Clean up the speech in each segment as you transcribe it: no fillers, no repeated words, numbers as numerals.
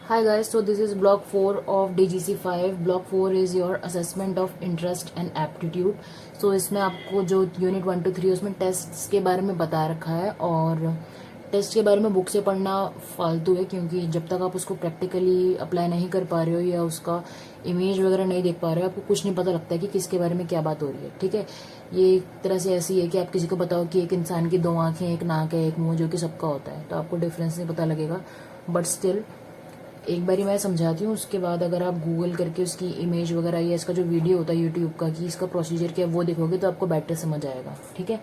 Hi guys, so this is block 4 of DGC 5. Block 4 is your assessment of interest and aptitude. So इसमें आपको जो unit 1 to 3 है उसमें tests के बारे में बता रखा है और टेस्ट के बारे में बुक से पढ़ना फालतू है क्योंकि जब तक आप उसको प्रैक्टिकली अप्लाई नहीं कर पा रहे हो या उसका इमेज वगैरह नहीं देख पा रहे हो आपको कुछ नहीं पता लगता है कि किसके बारे में क्या बात हो रही है। ठीक है, ये एक तरह से ऐसी है कि आप किसी को बताओ कि एक इंसान की 2 आंखें, एक नाक है, एक मुंह, जो कि सबका होता है, तो आपको डिफरेंस नहीं पता लगेगा। बट स्टिल एक बारी मैं समझाती हूँ, उसके बाद अगर आप गूगल करके उसकी इमेज वगैरह या इसका जो वीडियो होता है यूट्यूब का कि इसका प्रोसीजर क्या है वो देखोगे तो आपको बेटर समझ आएगा। ठीक है,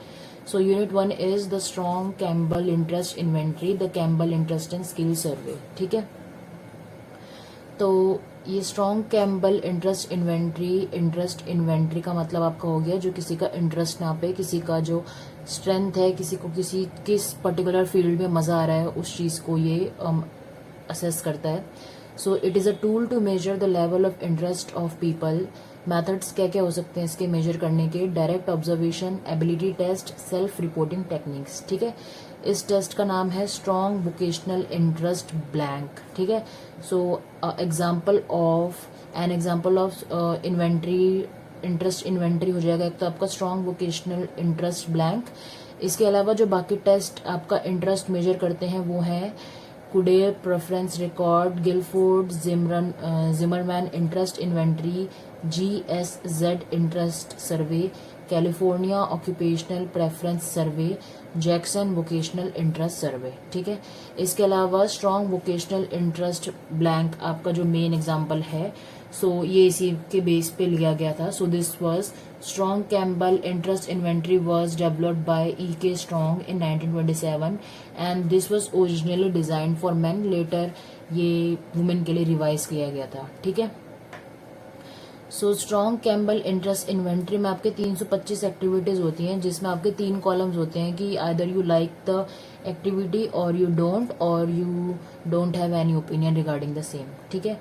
so unit 1 is the Strong Campbell interest inventory, the Campbell interest and skill survey. ठीक है, तो ये स्ट्रॉन्ग कैम्बल इंटरेस्ट इन्वेंट्री का मतलब आपका हो गया जो किसी का इंटरेस्ट नापे, किसी का जो स्ट्रेंथ है, किसी को किस पर्टिकुलर फील्ड में मजा आ रहा है उस चीज को ये असेस करता है। So it is a tool to measure the level of interest of people. Methods क्या क्या हो सकते हैं इसके मेजर करने के? Direct observation, ability test, self reporting techniques. ठीक है, इस टेस्ट का नाम है स्ट्रॉन्ग वोकेशनल इंटरेस्ट ब्लैंक। ठीक है, so example of inventory, interest inventory हो जाएगा एक तो आपका स्ट्रॉन्ग वोकेशनल इंटरेस्ट ब्लैंक। इसके अलावा जो बाकी टेस्ट आपका इंटरेस्ट मेजर करते हैं वो है Kuder preference record, Guilford Zimmerman interest inventory, GSZ interest survey, California occupational preference survey, Jackson vocational interest survey. ठीक है, इसके अलावा स्ट्रॉन्ग वोकेशनल इंटरेस्ट ब्लैंक आपका जो मेन एग्जाम्पल है, सो ये इसी के बेस पे लिया गया था। So this was Strong Campbell interest inventory was developed by E.K. Strong in 1927 and this was originally design for men, later ये वुमेन के लिए रिवाइज किया गया था। ठीक है, so Strong Campbell interest inventory में आपके 325 एक्टिविटीज होती हैं जिसमें आपके 3 कॉलम्स होते हैं कि either you like the activity और you don't have any opinion regarding the same. ठीक है,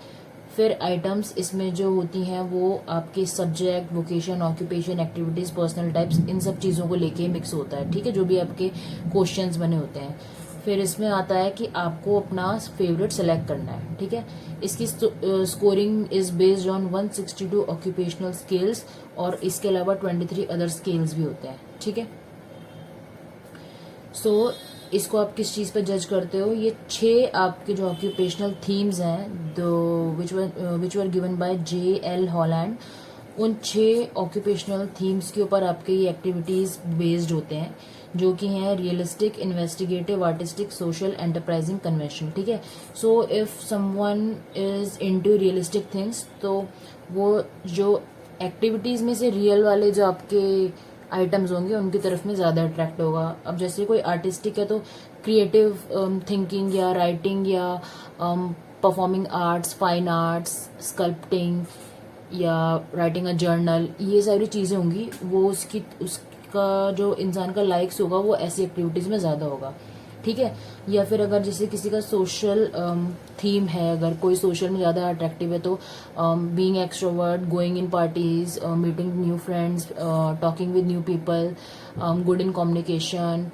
फिर आइटम्स इसमें जो होती हैं वो आपके subject, vocation, occupation, activities, personal types, इन सब चीजों को लेके मिक्स होता है। ठीक है, जो भी आपके क्वेश्चंस बने होते हैं। फिर इसमें आता है कि आपको अपना फेवरेट सेलेक्ट करना है। ठीक है, इसकी scoring is based on 162 occupational skills और इसके अलावा 23 अदर स्किल्स भी होते हैं। ठीक है, सो इसको आप किस चीज पे जज करते हो? ये 6 आपके जो ऑक्यूपेशनल थीम्स हैं which were given by J.L. Holland, उन 6 ऑक्यूपेशनल थीम्स के ऊपर आपके ये एक्टिविटीज बेस्ड होते हैं जो कि हैं realistic, investigative, artistic, social, enterprising, conventional. ठीक है, so if someone is into realistic things तो वो जो एक्टिविटीज में से रियल वाले जो आपके आइटम्स होंगे उनकी तरफ में ज्यादा अट्रैक्ट होगा। अब जैसे कोई आर्टिस्टिक है तो क्रिएटिव थिंकिंग या राइटिंग या performing arts, fine arts, sculpting या राइटिंग अ जर्नल, ये सारी चीजें होंगी, वो उसका जो इंसान का लाइक्स होगा वो ऐसी एक्टिविटीज में ज्यादा होगा। ठीक है, या फिर अगर जैसे किसी का सोशल थीम है, अगर कोई सोशल में ज्यादा अट्रैक्टिव है तो being extrovert, going in parties, meeting new friends, talking with new people, good in communication,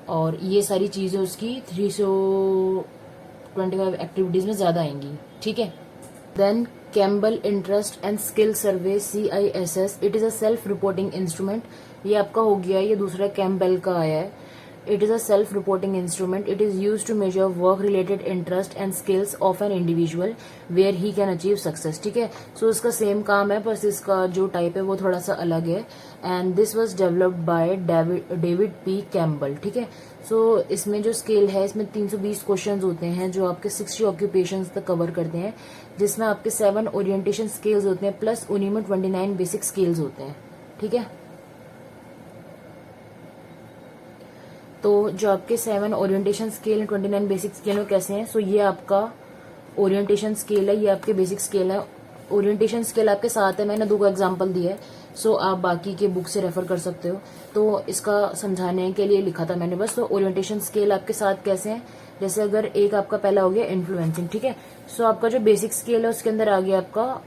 और ये सारी चीजें उसकी 325 एक्टिविटीज में ज्यादा आएंगी। ठीक है, then Campbell interest and skill survey, CISS, it is a self reporting instrument. ये आपका हो गया, ये दूसरा कैम्बेल का आया है। It is a self-reporting instrument. It is used to measure work-related interest and skills of an individual where he can achieve success. ठीक है, सो इसका सेम काम है बस इसका जो टाइप है वो थोड़ा सा अलग है। And this was developed by David P. Campbell. ठीक है, सो इसमें जो स्केल है इसमें 320 क्वेश्चंस होते हैं जो आपके 60 ऑक्यूपेशंस तक कवर करते हैं, जिसमें आपके 7 ओरिएंटेशन स्किल्स होते हैं प्लस उन्हीं में 29 बेसिक स्किल्स होते हैं। ठीक है, तो जो आपके 7 orientation scale and 29 basic scale में कैसे हैं? सो ये आपका ओरिएंटेशन स्केल है, ये आपके बेसिक स्केल है। ओरिएंटेशन स्केल आपके साथ है, मैंने 2 को एग्जांपल दिया है, सो आप बाकी के बुक से रेफर कर सकते हो। तो इसका समझाने के लिए लिखा था मैंने बस। तो ओरिएंटेशन स्केल आपके साथ कैसे हैं? जैसे अगर एक आपका पहला हो गया इन्फ्लुएंसिंग। ठीक है, सो आपका जो बेसिक स्केल है उसके अंदर आ गया आपका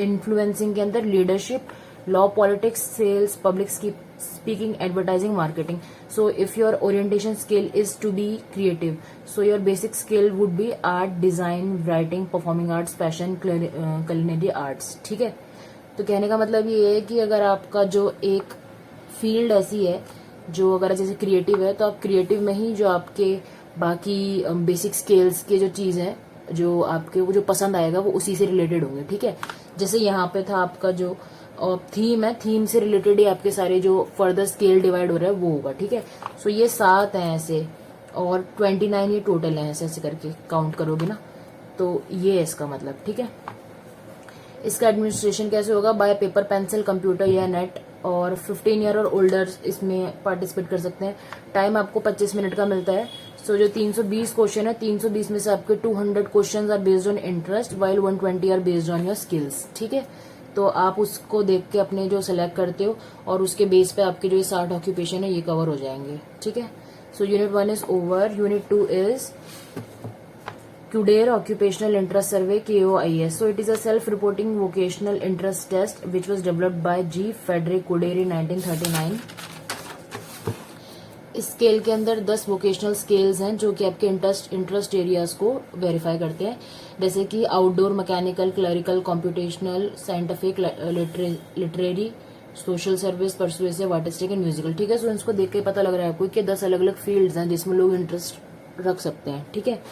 इन्फ्लुएंसिंग के अंदर leadership, law, politics, sales, public speaking, advertising, marketing. So if your orientation skill is to be creative, so your basic skill would be art, design, writing, performing arts, fashion, culinary arts. ठीक है, तो कहने का मतलब ये है कि अगर आपका जो एक फील्ड ऐसी है जो अगर जैसे क्रिएटिव है, तो आप क्रिएटिव में ही जो आपके बाकी बेसिक स्किल्स के जो चीज है जो आपके वो जो पसंद आएगा वो उसी से रिलेटेड होंगे. ठीक है, जैसे यहाँ पे था आपका जो थीम है, थीम से रिलेटेड ही आपके सारे जो फर्दर स्केल डिवाइड हो रहा है वो होगा. ठीक है, सो ये 7 हैं ऐसे और 29 ये टोटल है ऐसे ऐसे करके काउंट करोगे ना, तो ये है इसका मतलब. ठीक है, इसका एडमिनिस्ट्रेशन कैसे होगा? बाय पेपर, पेंसिल, कंप्यूटर या नेट. और 15 ईयर और ओल्डर इसमें पार्टिसिपेट कर सकते हैं. टाइम आपको 25 मिनट का मिलता है. सो जो 320 क्वेश्चन है, 320 में से आपके 200 question are based on interest while 120 are based on your skills. ठीक है, तो आप उसको देख के अपने जो सिलेक्ट करते हो और उसके बेस पे आपके जो ये 60 ऑक्यूपेशन है ये कवर हो जाएंगे. ठीक है, so unit 1 is over. Unit 2 is CUDER Occupational Interest Survey, KOIS. So it is a self-reporting vocational interest test which was developed by G. Frederick CUDER in 1939. इस स्केल के अंदर 10 वोकेशनल स्केल्स हैं जो कि आपके इंटरेस्ट एरियाज को verify करते हैं, जैसे कि outdoor, mechanical, clerical, computational, scientific, literary, social service, persuasive, artistic and musical. ठीक है, सो इसको देख के पता लग रहा है आपको कि 10 अलग अलग फील्ड्स हैं जिसमें लोग इंटरेस्ट रख सकते हैं. ठीक है,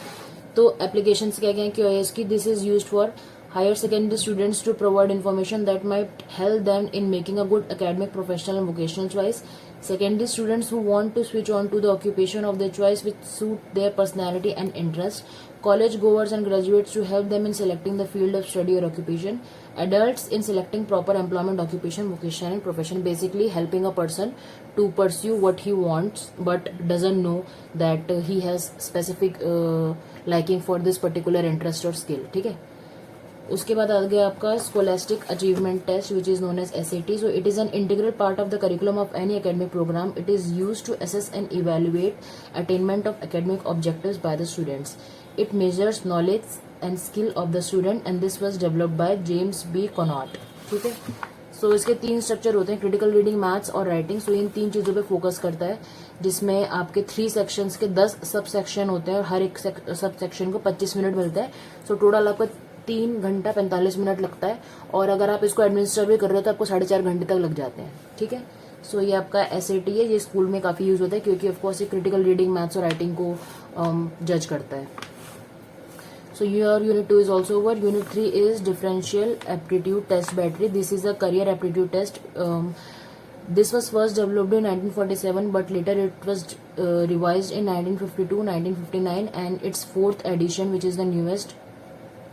तो एप्लीकेशन क्या क्या है QIS की? This is used for higher secondary students to provide information that might help them in making a good academic, professional and vocational choice. Secondary students who want to switch on to the occupation of their choice which suit their personality and interest. College goers and graduates to help them in selecting the field of study or occupation. Adults in selecting proper employment, occupation, vocation and profession. Basically helping a person to pursue what he wants but doesn't know that he has specific liking for this particular interest or skill. ठीक है, उसके बाद आ गया आपका scholastic achievement test which is known as SAT. So it is an integral part of the curriculum of any academic program. It is used to assess and evaluate attainment of academic objectives by the students. It measures knowledge and skill of the student and this was developed by James B Conant. ठीक है, so इसके 3 structure होते हैं, critical reading, maths और writing. So इन 3 चीजों पे focus करता है, जिसमें आपके 3 सेक्शंस के 10 सब सेक्शन होते हैं और हर एक सब सेक्शन को 25 मिनट मिलता है. सो टोटल आपको 3 घंटा 45 मिनट लगता है और अगर आप इसको एडमिनिस्टर भी कर रहे हो तो आपको 4.5 घंटे तक लग जाते हैं. ठीक है, सो ये आपका SAT है. ये स्कूल में काफी यूज होता है क्योंकि ऑफकोर्स ये क्रिटिकल रीडिंग, मैथ्स और राइटिंग को जज करता है. So your unit 2 is also over. Unit 3 is differential aptitude test battery. This is a career aptitude test. This was first developed in 1947 but later it was revised in 1952, 1959 and its 4th edition which is the newest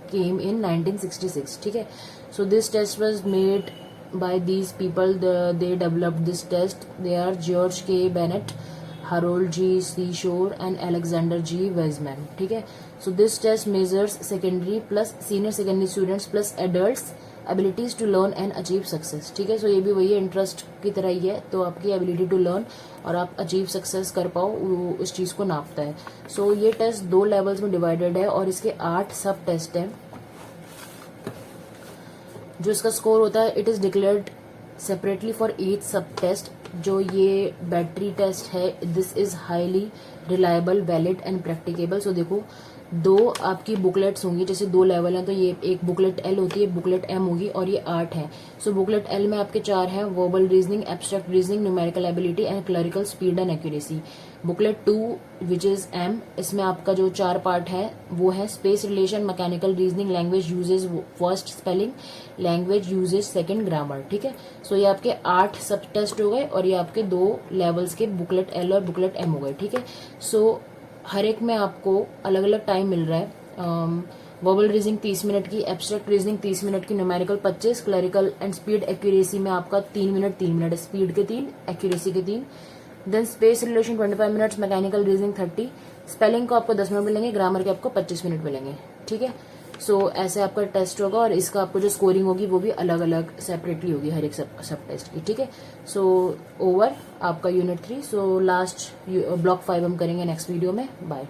came in 1966. ठीक है, so this test was made by these people. They developed this test. They are George K. Bennett, Harold G. Seashore and Alexander G. Weisman. ठीक है, so this test measures secondary plus senior secondary students plus adults abilities to learn and achieve success. ठीक है, so ये भी वही है, interest की तरह ही है. तो आपकी एबिलिटी टू लर्न और आप अचीव सक्सेस कर पाओ उस चीज को नापता है. सो ये टेस्ट 2 लेवल्स में डिवाइडेड है और इसके 8 सब टेस्ट हैं. जो इसका स्कोर होता है it is declared separately for each sub test. जो ये बैटरी टेस्ट है this is highly reliable, valid and practicable. So देखो 2 आपकी बुकलेट्स होंगी, जैसे 2 लेवल हैं तो ये एक बुकलेट L होती है, बुकलेट M होगी और ये 8 है. सो बुकलेट L में आपके 4 हैं, verbal reasoning, abstract reasoning, numerical ability and clerical speed and accuracy. Booklet 2 which is M, इसमें आपका जो 4 पार्ट है वो है space relation, mechanical reasoning, language usage first, spelling, language usage second, grammar. ठीक है, सो ये आपके 8 सब टेस्ट हो गए और ये आपके 2 लेवल्स के बुकलेट L और बुकलेट M हो गए. ठीक है, सो हर एक में आपको अलग अलग टाइम मिल रहा है. वर्बल रीजनिंग 30 मिनट की, एब्स्ट्रैक्ट रीजनिंग 30 मिनट की, numerical 25, clerical and speed accuracy में आपका 3 मिनट 3 मिनट, स्पीड के 3, एक्यूरेसी के 3. Then space relation 25 minutes, mechanical reasoning 30, spelling को आपको 10 मिनट मिलेंगे, ग्रामर के आपको 25 मिनट मिलेंगे. ठीक है, सो ऐसे आपका टेस्ट होगा और इसका आपको जो स्कोरिंग होगी वो भी अलग अलग सेपरेटली होगी हर एक सब टेस्ट की. ठीक है, सो ओवर आपका यूनिट 3. सो लास्ट ब्लॉक 5 हम करेंगे नेक्स्ट वीडियो में. बाय.